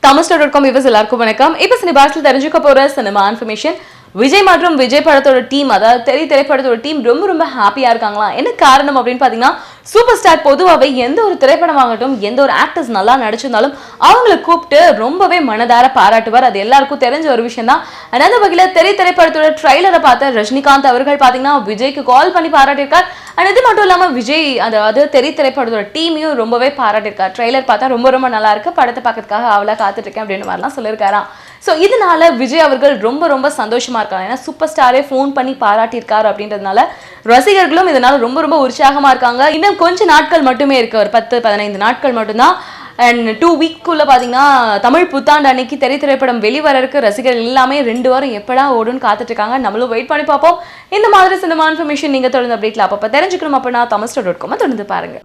Thamastar.com viewers எல்லாருக்கும் வணக்கம். இப்போ சினிபாஸ்ல தெரிஞ்சுக்க போற சினிமா இன்ஃபர்மேஷன். விஜய் மற்றும் விஜய் படத்தோட டீம், அதாவது திரைப்படத்தோட டீம் ரொம்ப ஹாப்பியா இருக்காங்களா? என்ன காரணம் அப்படின்னு பாத்தீங்கன்னா, சூப்பர் ஸ்டார் பொதுவாகவே எந்த ஒரு திரைப்படம் ஆகட்டும், எந்த ஒரு ஆக்டர்ஸ் நல்லா நடிச்சிருந்தாலும் அவங்களை கூப்பிட்டு ரொம்பவே மனதார பாராட்டுவார். அது எல்லாருக்கும் தெரிஞ்ச ஒரு விஷயம் தான். அந்த வகையில திரைப்படத்தோட ட்ரைலரை பார்த்த ரஜினிகாந்த் அவர்கள் பாத்தீங்கன்னா விஜய்க்கு கால் பண்ணி பாராட்டியிருக்கார். அண்ட் இது மட்டும் இல்லாம விஜய் அதாவது திரைப்படத்தோட டீமையும் ரொம்பவே பாராட்டியிருக்கார். ட்ரைலர் பார்த்தா ரொம்ப நல்லா இருக்கு, படத்தை பார்க்கறதுக்காக அவளா காத்துட்டு இருக்கேன் அப்படின்னு மாதிரிலாம் சொல்லியிருக்காராம். ஸோ இதனால விஜய் அவர்கள் ரொம்ப சந்தோஷமா இருக்காங்க. ஏன்னா சூப்பர் ஸ்டாரே ஃபோன் பண்ணி பாராட்டியிருக்காரு அப்படின்றதுனால ரசிகர்களும் இதனால ரொம்ப உற்சாகமா இருக்காங்க. இன்னும் கொஞ்ச நாட்கள் மட்டுமே இருக்கு, ஒரு 10-15 நாட்கள் மட்டும்தான். அண்ட் 2 வீக்குள்ள பாத்தீங்கன்னா தமிழ் புத்தாண்டு அன்னைக்கு திரைப்படம் வெளிவரருக்கு ரசிகர்கள் எல்லாமே 2 வாரம் எப்படா ஓடுன்னு காத்துட்டு இருக்காங்க. நம்மளும் வெயிட் பண்ணி பார்ப்போம். இந்த மாதிரி சினிமா இன்ஃபர்மேஷன் நீங்க தொடர்ந்து அப்டேட்ல அப்பப்ப தெரிஞ்சுக்கணும் அப்படின்னா Thamastar.com தொடர்ந்து பாருங்க.